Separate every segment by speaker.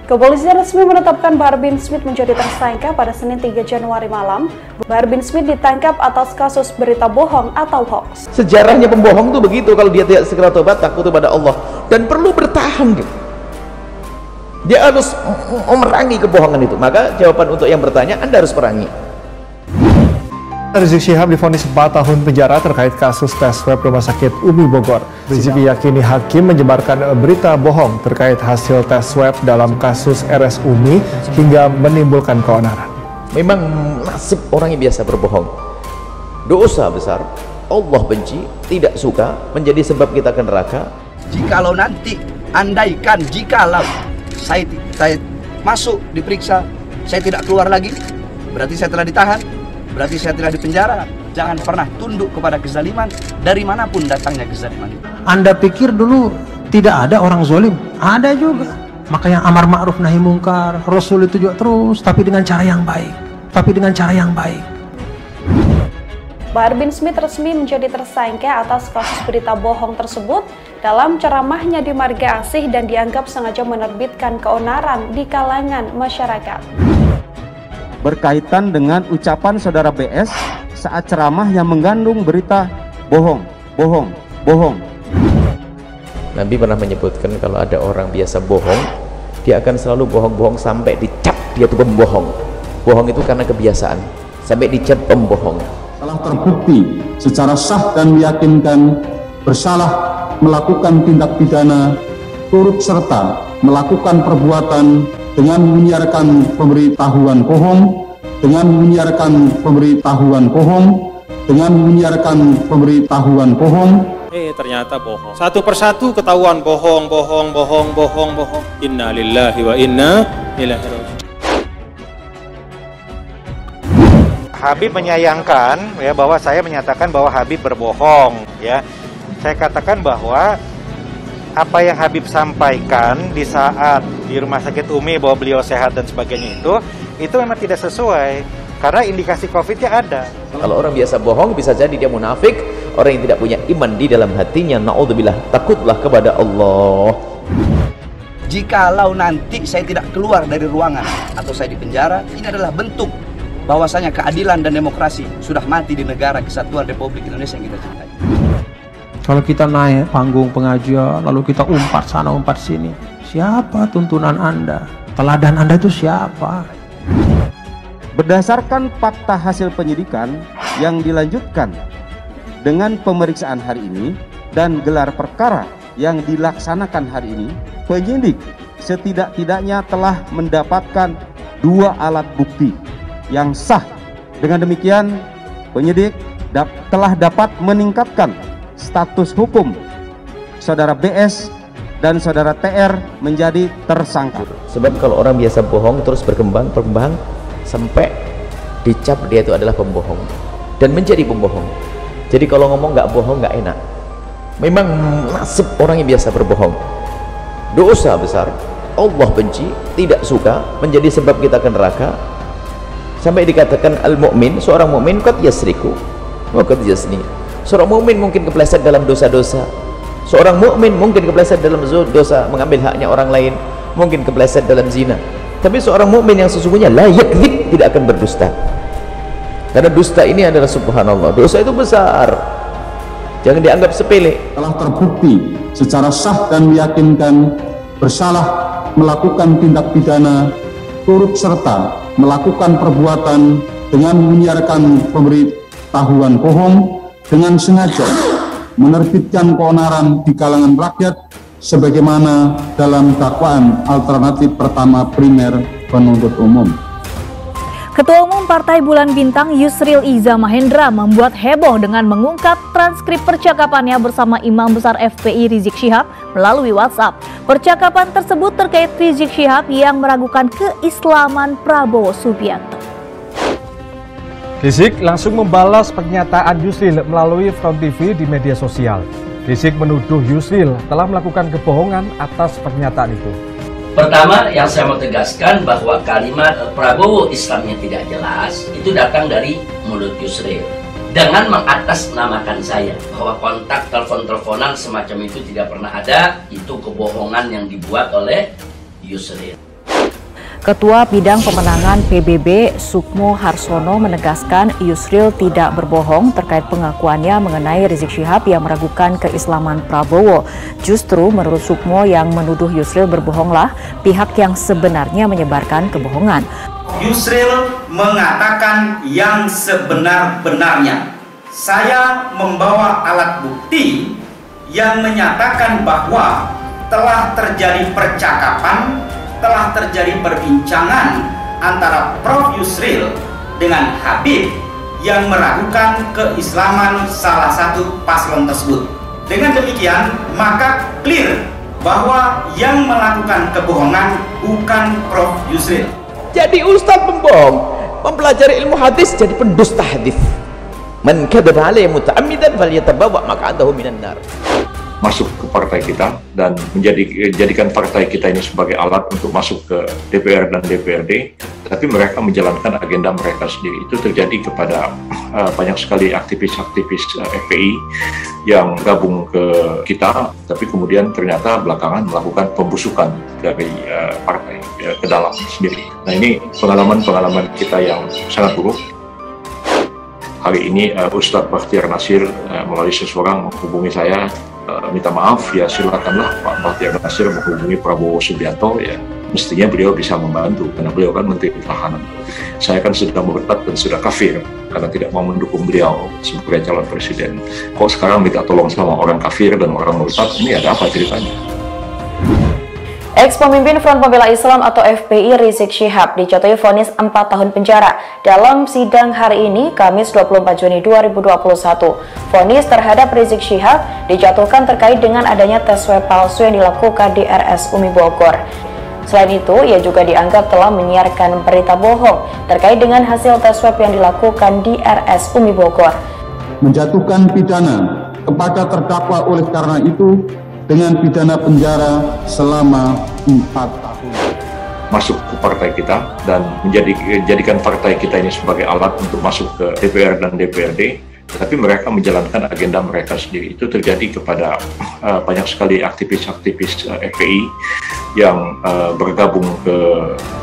Speaker 1: Kepolisian resmi menetapkan Bahar bin Smith menjadi tersangka pada Senin 3 Januari malam. Bahar bin Smith ditangkap atas kasus berita bohong atau hoax.
Speaker 2: Sejarahnya pembohong itu begitu, kalau dia tidak segera tobat takut kepada Allah dan perlu bertahan. Dia harus memerangi kebohongan itu. Maka jawaban untuk yang bertanya, Anda harus perangi.
Speaker 3: Rizik Syihab divonis 4 tahun penjara terkait kasus tes swab Rumah Sakit Umi Bogor. Rizik yakini hakim menyebarkan berita bohong terkait hasil tes swab dalam kasus RS Umi hingga menimbulkan keonaran.
Speaker 2: Memang nasib orang yang biasa berbohong. Dosa besar. Allah benci, tidak suka, menjadi sebab kita ke neraka.
Speaker 4: Jikalau nanti, andaikan jikalau saya masuk diperiksa, saya tidak keluar lagi, berarti saya telah ditahan. Berarti saya telah dipenjara. Jangan pernah tunduk kepada kezaliman dari manapun datangnya kezaliman itu.
Speaker 5: Anda pikir dulu tidak ada orang zalim? Ada juga. Makanya amar ma'ruf nahi mungkar, Rasul itu juga terus, tapi dengan cara yang baik.
Speaker 1: Bahar bin Smith resmi menjadi tersangka atas kasus berita bohong tersebut dalam ceramahnya di Marga Asih dan dianggap sengaja menerbitkan keonaran di kalangan masyarakat.
Speaker 6: Berkaitan dengan ucapan saudara BS saat ceramah yang mengandung berita bohong.
Speaker 2: Nabi pernah menyebutkan kalau ada orang biasa bohong, dia akan selalu bohong-bohong sampai dicap dia itu pembohong. Bohong itu karena kebiasaan, sampai dicap pembohong.
Speaker 7: Telah terbukti secara sah dan meyakinkan bersalah melakukan tindak pidana turut serta melakukan perbuatan dengan menyiarkan pemberitahuan bohong,
Speaker 8: ternyata bohong. Satu persatu ketahuan bohong. Inna lillahi wa inna ilaihi raji'un.
Speaker 9: Habib menyayangkan ya bahwa saya menyatakan bahwa Habib berbohong ya. Saya katakan bahwa apa yang Habib sampaikan di saat di Rumah Sakit Umi bahwa beliau sehat dan sebagainya itu memang tidak sesuai karena indikasi COVID-nya ada.
Speaker 2: Kalau orang biasa bohong bisa jadi dia munafik, orang yang tidak punya iman di dalam hatinya, naudzubillah, takutlah kepada Allah.
Speaker 4: Jikalau nanti saya tidak keluar dari ruangan atau saya dipenjara, ini adalah bentuk bahwasanya keadilan dan demokrasi sudah mati di negara kesatuan Republik Indonesia yang kita cintai.
Speaker 5: Kalau kita naik panggung pengajian, lalu kita umpat sana umpat sini, siapa tuntunan Anda? Teladan Anda itu siapa?
Speaker 6: Berdasarkan fakta hasil penyidikan yang dilanjutkan dengan pemeriksaan hari ini dan gelar perkara yang dilaksanakan hari ini, penyidik setidak-tidaknya telah mendapatkan 2 alat bukti yang sah. Dengan demikian, penyidik telah dapat meningkatkan status hukum saudara BS dan saudara TR menjadi tersangka.
Speaker 2: Sebab kalau orang biasa bohong terus berkembang sampai dicap dia itu adalah pembohong dan menjadi pembohong. Jadi kalau ngomong nggak bohong nggak enak. Memang nasib orang yang biasa berbohong. Dosa besar. Allah benci, tidak suka, menjadi sebab kita ke neraka. Sampai dikatakan al-mu'min, seorang mu'min qad yasriku wa qad yazni. Seorang mukmin mungkin kepleset dalam dosa-dosa. Seorang mukmin mungkin kepleset dalam dosa mengambil haknya orang lain, mungkin kepleset dalam zina. Tapi seorang mukmin yang sesungguhnya la yakdzib, tidak akan berdusta. Karena dusta ini adalah subhanallah, dosa itu besar. Jangan dianggap sepele.
Speaker 7: Telah terbukti secara sah dan meyakinkan bersalah melakukan tindak pidana turut serta melakukan perbuatan dengan menyiarkan pemberitahuan bohong, dengan sengaja menerbitkan keonaran di kalangan rakyat sebagaimana dalam dakwaan alternatif pertama primer penuntut umum.
Speaker 10: Ketua Umum Partai Bulan Bintang Yusril Iza Mahendra membuat heboh dengan mengungkap transkrip percakapannya bersama Imam Besar FPI Rizik Syihab melalui WhatsApp. Percakapan tersebut terkait Rizik Syihab yang meragukan keislaman Prabowo Subianto.
Speaker 3: Rizik langsung membalas pernyataan Yusril melalui Front TV di media sosial. Rizik menuduh Yusril telah melakukan kebohongan atas pernyataan itu.
Speaker 11: Pertama, yang saya mau tegaskan bahwa kalimat Prabowo Islamnya tidak jelas itu datang dari mulut Yusril dengan mengatasnamakan saya bahwa kontak telepon-teleponan semacam itu tidak pernah ada. Itu kebohongan yang dibuat oleh Yusril.
Speaker 10: Ketua Bidang Pemenangan PBB Sukmo Harsono menegaskan Yusril tidak berbohong terkait pengakuannya mengenai Rizik Syihab yang meragukan keislaman Prabowo. Justru menurut Sukmo yang menuduh Yusril berbohonglah pihak yang sebenarnya menyebarkan kebohongan.
Speaker 12: Yusril mengatakan yang sebenar-benarnya. Saya membawa alat bukti yang menyatakan bahwa telah terjadi percakapan, telah terjadi perbincangan antara Prof. Yusril dengan Habib yang meragukan keislaman salah satu paslon tersebut. Dengan demikian, maka clear bahwa yang melakukan kebohongan bukan Prof. Yusril.
Speaker 2: Jadi ustaz pembohong, mempelajari ilmu hadis jadi pendusta hadis. Man kadzaba alayya muta'ammidan falyatabawa maq'adahu minan nar.
Speaker 13: Masuk ke partai kita dan menjadikan partai kita ini sebagai alat untuk masuk ke DPR dan DPRD, tapi mereka menjalankan agenda mereka sendiri. Itu terjadi kepada banyak sekali aktivis-aktivis FPI yang gabung ke kita, tapi kemudian ternyata belakangan melakukan pembusukan dari partai ke dalam sendiri. Nah, ini pengalaman-pengalaman kita yang sangat buruk. Hari ini Ustadz Bakhtiar Nasir melalui seseorang menghubungi saya, minta maaf, ya silakanlah Pak Bakhtiar Nasir menghubungi Prabowo Subianto, ya mestinya beliau bisa membantu karena beliau kan Menteri Pertahanan. Saya kan sudah murtad dan sudah kafir karena tidak mau mendukung beliau sebagai calon presiden. Kok sekarang minta tolong sama orang kafir dan orang murtad, ini ada apa ceritanya?
Speaker 1: Ex-pemimpin Front Pembela Islam atau FPI Rizik Syihab dijatuhi vonis 4 tahun penjara dalam sidang hari ini, Kamis 24 Juni 2021. Vonis terhadap Rizik Syihab dijatuhkan terkait dengan adanya tes swab palsu yang dilakukan di RS Umi Bogor. Selain itu, ia juga dianggap telah menyiarkan berita bohong terkait dengan hasil tes swab yang dilakukan di RS Umi Bogor.
Speaker 7: Menjatuhkan pidana kepada terdakwa oleh karena itu dengan pidana penjara selama 4 tahun.
Speaker 13: Masuk ke partai kita dan menjadikan partai kita ini sebagai alat untuk masuk ke DPR dan DPRD, tapi mereka menjalankan agenda mereka sendiri. Itu terjadi kepada banyak sekali aktivis-aktivis FPI yang bergabung ke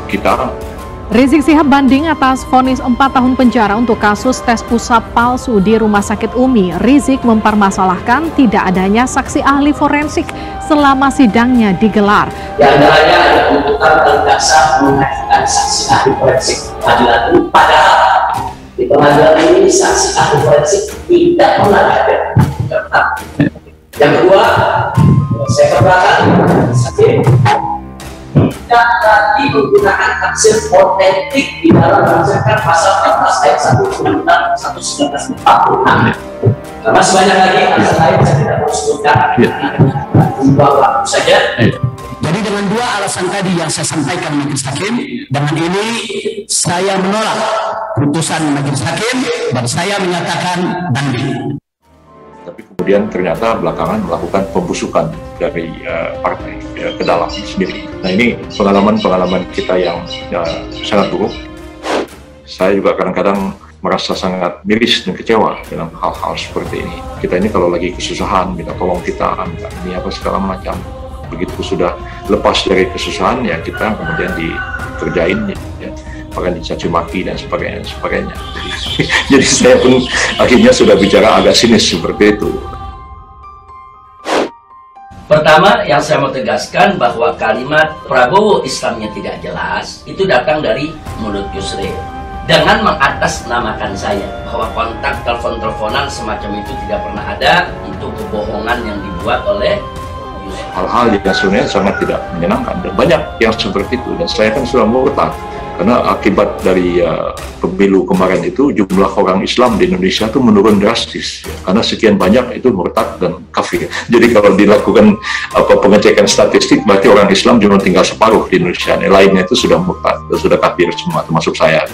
Speaker 13: kita.
Speaker 14: Rizik Syihab banding atas vonis 4 tahun penjara untuk kasus tes usap palsu di Rumah Sakit Umi. Rizik mempermasalahkan tidak adanya saksi ahli forensik selama sidangnya digelar.
Speaker 11: Di antaranya ada tuntutan tidak sah mengajukan saksi ahli forensik pengadilan ini, padahal di pengadilan ini saksi ahli forensik tidak pernah ada. Yang kedua, saya katakan sakit tidak lagi menggunakan hasil otentik di dalam berdasarkan pasal 14 ayat 1 Undang-Undang 1946. Karena sebanyak lagi pasal lain saya tidak mau sebutkan, waktu saja.
Speaker 15: Jadi dengan dua alasan tadi yang saya sampaikan Majelis Hakim, dengan ini saya menolak putusan Majelis Hakim dan saya menyatakan banding.
Speaker 13: Tapi kemudian ternyata belakangan melakukan pembusukan dari partai ke dalam sendiri. Nah, ini pengalaman-pengalaman kita yang sangat buruk. Saya juga kadang-kadang merasa sangat miris dan kecewa dengan hal-hal seperti ini. Kita ini kalau lagi kesusahan, minta tolong kita, minta ini apa segala macam. Begitu sudah lepas dari kesusahan, ya kita kemudian dikerjain, ya, bahkan dicaci maki dan sebagainya. Jadi saya pun akhirnya sudah bicara agak sinis seperti itu.
Speaker 11: Pertama, yang saya mau tegaskan bahwa kalimat Prabowo Islamnya tidak jelas itu datang dari mulut Yusril dengan mengatasnamakan saya bahwa kontak telepon-teleponan semacam itu tidak pernah ada. Itu kebohongan yang dibuat oleh Yusril.
Speaker 13: Hal-hal yang sebenarnya sangat tidak menyenangkan dan banyak yang seperti itu, dan saya kan sudah murtad karena akibat dari pemilu kemarin itu jumlah orang Islam di Indonesia itu menurun drastis karena sekian banyak itu murtad dan kafir. Jadi kalau dilakukan pengecekan statistik berarti orang Islam cuma tinggal separuh di Indonesia, lainnya itu sudah murtad, sudah kafir semua termasuk saya.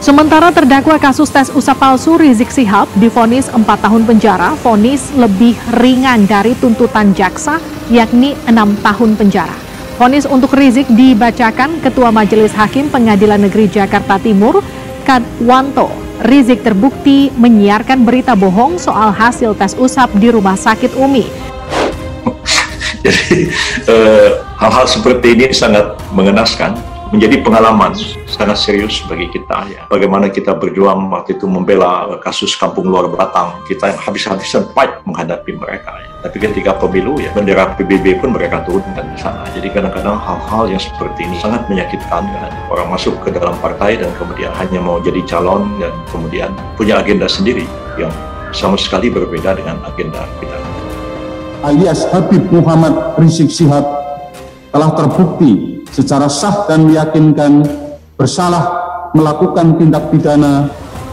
Speaker 14: Sementara terdakwa kasus tes usap palsu Rizik Syihab divonis 4 tahun penjara, vonis lebih ringan dari tuntutan jaksa yakni 6 tahun penjara. Vonis untuk Rizik dibacakan Ketua Majelis Hakim Pengadilan Negeri Jakarta Timur, Kadwanto. Rizik terbukti menyiarkan berita bohong soal hasil tes usap di Rumah Sakit Umi.
Speaker 13: Jadi hal-hal seperti ini sangat mengenaskan menjadi pengalaman sangat serius bagi kita ya. Bagaimana kita berjuang waktu itu membela kasus Kampung Luar Batang, kita yang habis-habisan fight menghadapi mereka ya. Tapi ketika pemilu ya, bendera PBB pun mereka turunkan di sana. Jadi kadang-kadang hal-hal yang seperti ini sangat menyakitkan kan. Orang masuk ke dalam partai dan kemudian hanya mau jadi calon dan kemudian punya agenda sendiri yang sama sekali berbeda dengan agenda kita.
Speaker 7: Alias Habib Muhammad Rizik Syihab telah terbukti secara sah dan meyakinkan bersalah melakukan tindak pidana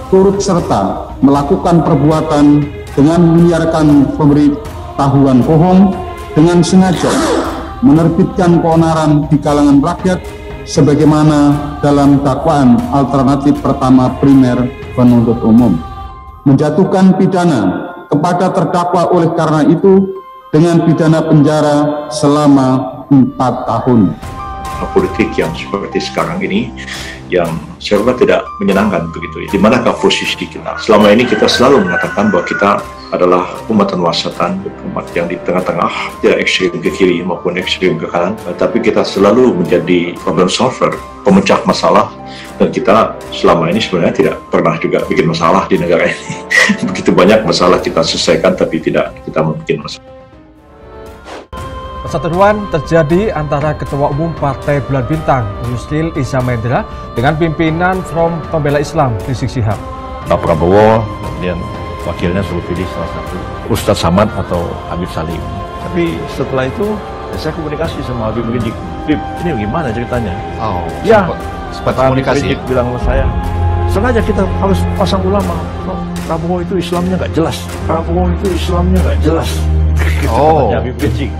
Speaker 7: turut serta melakukan perbuatan dengan menyiarkan pemberitahuan bohong dengan sengaja menerbitkan keonaran di kalangan rakyat sebagaimana dalam dakwaan alternatif pertama primer penuntut umum, menjatuhkan pidana kepada terdakwa oleh karena itu dengan pidana penjara selama 4 tahun.
Speaker 13: Politik yang seperti sekarang ini yang serba tidak menyenangkan begitu ya. Di manakah posisi kita? Selama ini kita selalu mengatakan bahwa kita adalah umat wasatan, umat yang di tengah-tengah, tidak ekstrim ke kiri maupun ekstrim ke kanan, tapi kita selalu menjadi problem solver, pemecah masalah, dan kita selama ini sebenarnya tidak pernah juga bikin masalah di negara ini. Begitu banyak masalah kita selesaikan, tapi tidak kita membuat masalah.
Speaker 16: Perseteruan terjadi antara Ketua Umum Partai Bulan Bintang, Yusril Iza Mahendra, dengan pimpinan Front Pembela Islam, Rizik Syihab.
Speaker 17: Pak Prabowo, kemudian wakilnya suruh pilih salah satu, Ustadz Samad atau Habib Salim. Tapi setelah itu, saya komunikasi sama Habib Rizik. Habib, ini gimana ceritanya? Oh, ya, sempat komunikasi. Rizik bilang sama saya, sengaja kita harus pasang ulama. Prabowo itu Islamnya nggak jelas. Prabowo itu Islamnya nggak jelas. Oh, Habib Rizik.